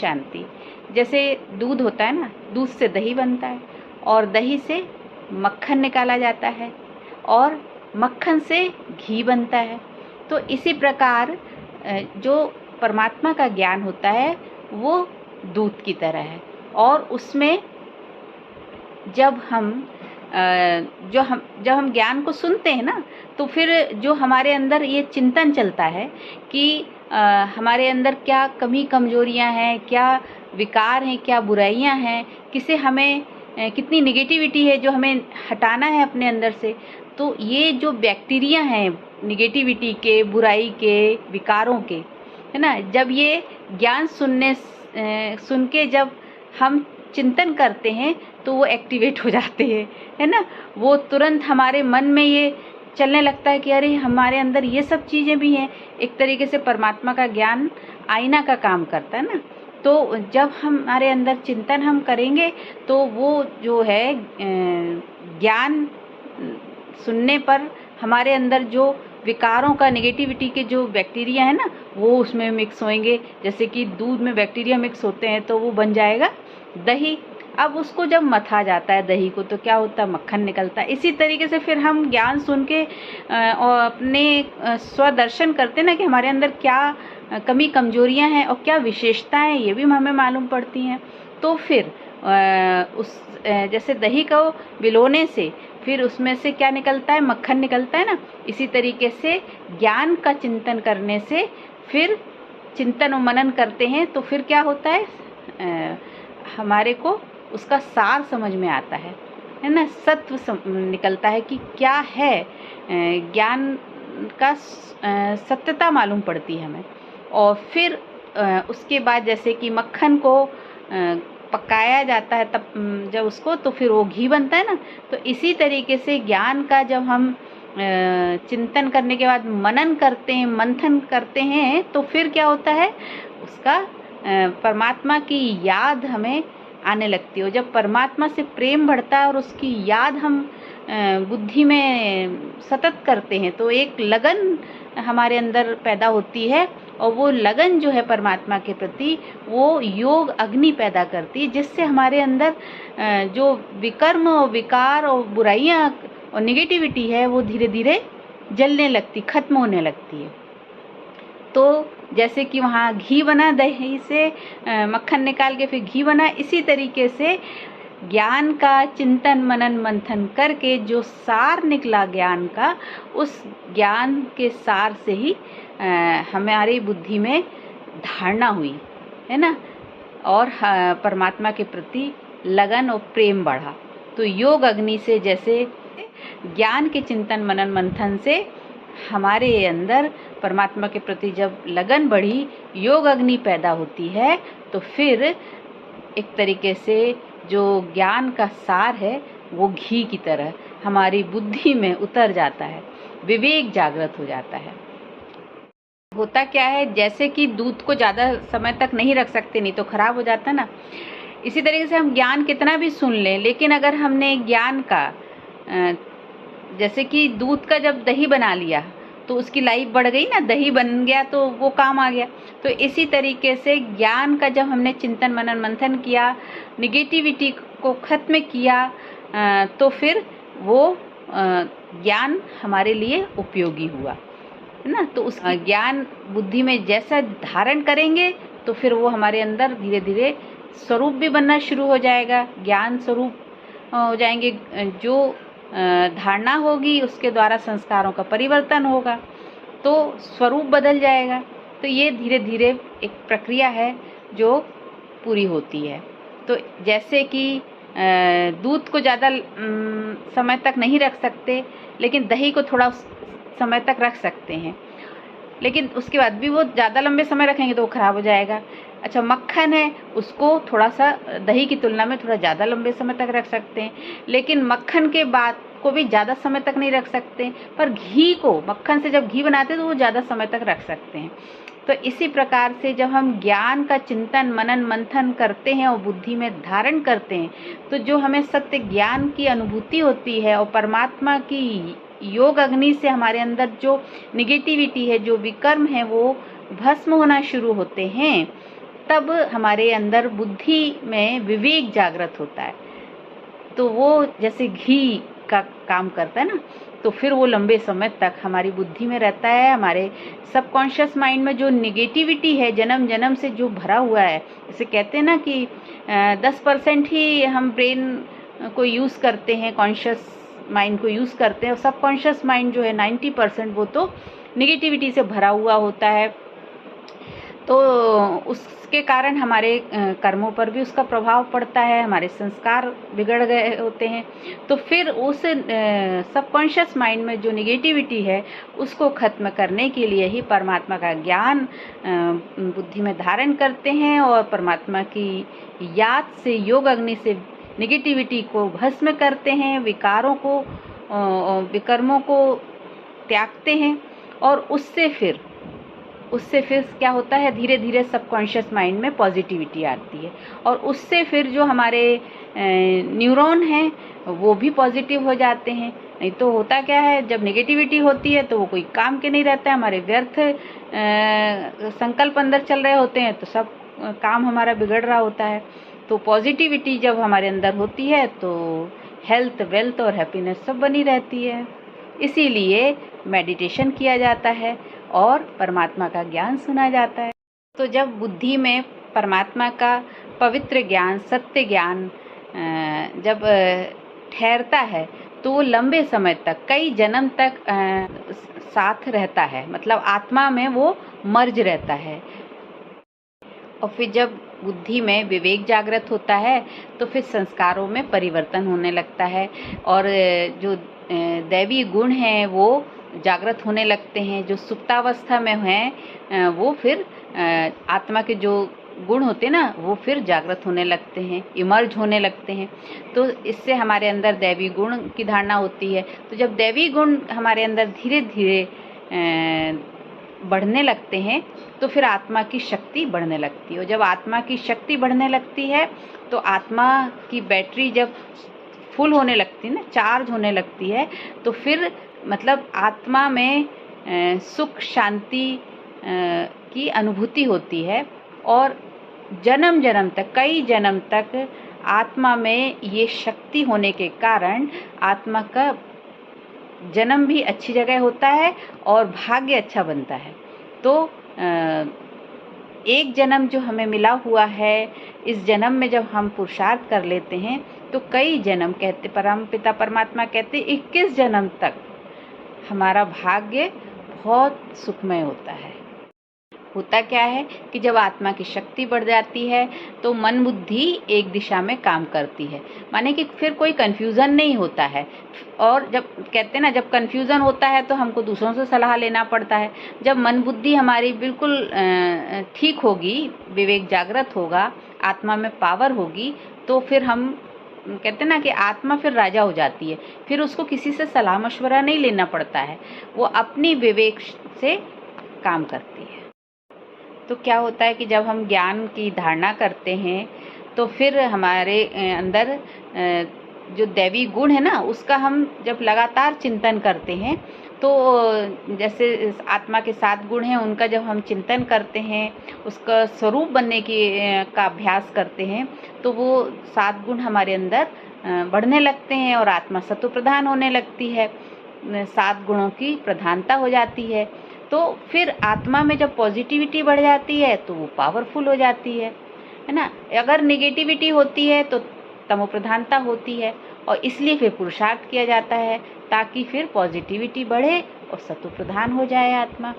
शांति। जैसे दूध होता है ना, दूध से दही बनता है और दही से मक्खन निकाला जाता है और मक्खन से घी बनता है। तो इसी प्रकार जो परमात्मा का ज्ञान होता है वो दूध की तरह है। और उसमें जब हम ज्ञान को सुनते हैं ना, तो फिर जो हमारे अंदर ये चिंतन चलता है कि हमारे अंदर क्या कमी कमजोरियां हैं, क्या विकार हैं, क्या बुराइयां हैं, किसे हमें कितनी निगेटिविटी है जो हमें हटाना है अपने अंदर से। तो ये जो बैक्टीरिया हैं निगेटिविटी के, बुराई के, विकारों के, है ना, जब ये ज्ञान सुन के जब हम चिंतन करते हैं तो वो एक्टिवेट हो जाते हैं, है ना। वो तुरंत हमारे मन में ये चलने लगता है कि अरे हमारे अंदर ये सब चीज़ें भी हैं। एक तरीके से परमात्मा का ज्ञान आईना का काम करता है ना। तो जब हमारे अंदर चिंतन हम करेंगे तो वो जो है ज्ञान सुनने पर हमारे अंदर जो विकारों का, नेगेटिविटी के जो बैक्टीरिया है ना, वो उसमें मिक्स होंगे। जैसे कि दूध में बैक्टीरिया मिक्स होते हैं तो वो बन जाएगा दही। अब उसको जब मथा जाता है दही को तो क्या होता है, मक्खन निकलता है। इसी तरीके से फिर हम ज्ञान सुन के और अपने स्वदर्शन करते हैं ना कि हमारे अंदर क्या कमी कमजोरियां हैं और क्या विशेषताएं, ये भी हमें मालूम पड़ती हैं। तो फिर जैसे दही को विलोने से फिर उसमें से क्या निकलता है, मक्खन निकलता है ना। इसी तरीके से ज्ञान का चिंतन करने से फिर चिंतन और मनन करते हैं तो फिर क्या होता है, हमारे को उसका सार समझ में आता है ना। सत्व निकलता है कि क्या है, ज्ञान का सत्यता मालूम पड़ती है हमें। और फिर उसके बाद जैसे कि मक्खन को पकाया जाता है तब जब उसको, तो फिर वो घी बनता है ना। तो इसी तरीके से ज्ञान का जब हम चिंतन करने के बाद मनन करते हैं, मंथन करते हैं, तो फिर क्या होता है, उसका परमात्मा की याद हमें आने लगती है। जब परमात्मा से प्रेम बढ़ता है और उसकी याद हम बुद्धि में सतत करते हैं तो एक लगन हमारे अंदर पैदा होती है। और वो लगन जो है परमात्मा के प्रति, वो योग अग्नि पैदा करती है, जिससे हमारे अंदर जो विकर्म और विकार और बुराइयां और निगेटिविटी है वो धीरे धीरे जलने लगती, खत्म होने लगती है। तो जैसे कि वहाँ घी बना, दही से मक्खन निकाल के फिर घी बना, इसी तरीके से ज्ञान का चिंतन मनन मंथन करके जो सार निकला ज्ञान का, उस ज्ञान के सार से ही हमारी बुद्धि में धारणा हुई, है ना। और परमात्मा के प्रति लगन और प्रेम बढ़ा। तो योग अग्नि से, जैसे ज्ञान के चिंतन मनन मंथन से हमारे अंदर परमात्मा के प्रति जब लगन बढ़ी, योग अग्नि पैदा होती है, तो फिर एक तरीके से जो ज्ञान का सार है वो घी की तरह हमारी बुद्धि में उतर जाता है, विवेक जागृत हो जाता है। होता क्या है, जैसे कि दूध को ज़्यादा समय तक नहीं रख सकते, नहीं तो खराब हो जाता ना। इसी तरीके से हम ज्ञान कितना भी सुन लें, लेकिन अगर हमने ज्ञान का जैसे कि दूध का जब दही बना लिया तो उसकी लाइफ बढ़ गई ना, दही बन गया तो वो काम आ गया। तो इसी तरीके से ज्ञान का जब हमने चिंतन मनन मंथन किया, निगेटिविटी को खत्म किया, तो फिर वो ज्ञान हमारे लिए उपयोगी हुआ, है ना। तो उस ज्ञान बुद्धि में जैसा धारण करेंगे तो फिर वो हमारे अंदर धीरे धीरे स्वरूप भी बनना शुरू हो जाएगा, ज्ञान स्वरूप हो जाएंगे। जो धारणा होगी उसके द्वारा संस्कारों का परिवर्तन होगा तो स्वरूप बदल जाएगा। तो ये धीरे धीरे एक प्रक्रिया है जो पूरी होती है। तो जैसे कि दूध को ज़्यादा समय तक नहीं रख सकते, लेकिन दही को थोड़ा समय तक रख सकते हैं, लेकिन उसके बाद भी वो ज़्यादा लंबे समय रखेंगे तो वो खराब हो जाएगा। अच्छा, मक्खन है, उसको थोड़ा सा दही की तुलना में थोड़ा ज़्यादा लंबे समय तक रख सकते हैं, लेकिन मक्खन के बाद को भी ज़्यादा समय तक नहीं रख सकते। पर घी को, मक्खन से जब घी बनाते हैं तो वो ज़्यादा समय तक रख सकते हैं। तो इसी प्रकार से जब हम ज्ञान का चिंतन मनन मंथन करते हैं और बुद्धि में धारण करते हैं, तो जो हमें सत्य ज्ञान की अनुभूति होती है और परमात्मा की योग अग्नि से हमारे अंदर जो निगेटिविटी है, जो विकर्म है, वो भस्म होना शुरू होते हैं। तब हमारे अंदर बुद्धि में विवेक जागृत होता है। तो वो जैसे घी का काम करता है ना, तो फिर वो लंबे समय तक हमारी बुद्धि में रहता है। हमारे सबकॉन्शियस माइंड में जो निगेटिविटी है जन्म जन्म से जो भरा हुआ है, जैसे कहते हैं ना कि 10% ही हम ब्रेन को यूज़ करते हैं, कॉन्शियस माइंड को यूज़ करते हैं, और सबकॉन्शियस माइंड जो है 90% वो तो निगेटिविटी से भरा हुआ होता है। तो उसके कारण हमारे कर्मों पर भी उसका प्रभाव पड़ता है, हमारे संस्कार बिगड़ गए होते हैं। तो फिर उस सबकॉन्शियस माइंड में जो निगेटिविटी है उसको खत्म करने के लिए ही परमात्मा का ज्ञान बुद्धि में धारण करते हैं, और परमात्मा की याद से, योग अग्नि से निगेटिविटी को भस्म करते हैं, विकारों को, विकर्मों को त्यागते हैं। और उससे फिर क्या होता है, धीरे धीरे सबकॉन्शियस माइंड में पॉजिटिविटी आती है, और उससे फिर जो हमारे न्यूरॉन हैं वो भी पॉजिटिव हो जाते हैं। नहीं तो होता क्या है, जब नेगेटिविटी होती है तो वो कोई काम के नहीं रहता है, हमारे व्यर्थ संकल्प अंदर चल रहे होते हैं, तो सब काम हमारा बिगड़ रहा होता है। तो पॉजिटिविटी जब हमारे अंदर होती है तो हेल्थ, वेल्थ और हैप्पीनेस सब बनी रहती है। इसीलिए मेडिटेशन किया जाता है और परमात्मा का ज्ञान सुना जाता है। तो जब बुद्धि में परमात्मा का पवित्र ज्ञान, सत्य ज्ञान जब ठहरता है तो वो लंबे समय तक, कई जन्म तक साथ रहता है, मतलब आत्मा में वो मर्ज रहता है। और फिर जब बुद्धि में विवेक जागृत होता है तो फिर संस्कारों में परिवर्तन होने लगता है, और जो दैवी गुण हैं वो जागृत होने लगते हैं। जो सुप्तावस्था में हैं वो फिर आत्मा के जो गुण होते हैं ना, वो फिर जागृत होने लगते हैं, इमर्ज होने लगते हैं। तो इससे हमारे अंदर दैवी गुण की धारणा होती है। तो जब दैवी गुण हमारे अंदर धीरे धीरे बढ़ने लगते हैं तो फिर आत्मा की शक्ति बढ़ने लगती है, और जब आत्मा की शक्ति बढ़ने लगती है तो आत्मा की बैटरी जब फुल होने लगती है ना, चार्ज होने लगती है, तो फिर मतलब आत्मा में सुख, शांति की अनुभूति होती है, और जन्म जन्म तक, कई जन्म तक आत्मा में ये शक्ति होने के कारण आत्मा का जन्म भी अच्छी जगह होता है और भाग्य अच्छा बनता है। तो एक जन्म जो हमें मिला हुआ है, इस जन्म में जब हम पुरुषार्थ कर लेते हैं तो कई जन्म, कहते परमपिता परमात्मा कहते 21 जन्म तक हमारा भाग्य बहुत सुखमय होता है। होता क्या है कि जब आत्मा की शक्ति बढ़ जाती है तो मन बुद्धि एक दिशा में काम करती है, माने कि फिर कोई कन्फ्यूज़न नहीं होता है। और जब कहते हैं ना, जब कन्फ्यूज़न होता है तो हमको दूसरों से सलाह लेना पड़ता है। जब मन बुद्धि हमारी बिल्कुल ठीक होगी, विवेक जागृत होगा, आत्मा में पावर होगी, तो फिर हम कहते हैं ना कि आत्मा फिर राजा हो जाती है। फिर उसको किसी से सलाह मशवरा नहीं लेना पड़ता है, वो अपनी विवेक से काम करती है। तो क्या होता है कि जब हम ज्ञान की धारणा करते हैं तो फिर हमारे अंदर जो दैवी गुण है ना, उसका हम जब लगातार चिंतन करते हैं तो जैसे आत्मा के 7 गुण हैं, उनका जब हम चिंतन करते हैं, उसका स्वरूप बनने का अभ्यास करते हैं, तो वो 7 गुण हमारे अंदर बढ़ने लगते हैं और आत्मा सत्व प्रधान होने लगती है। 7 गुणों की प्रधानता हो जाती है। तो फिर आत्मा में जब पॉजिटिविटी बढ़ जाती है तो वो पावरफुल हो जाती है ना। अगर नेगेटिविटी होती है तो तमो प्रधानता होती है, और इसलिए फिर पुरुषार्थ किया जाता है ताकि फिर पॉजिटिविटी बढ़े और सत्व प्रधान हो जाए आत्मा।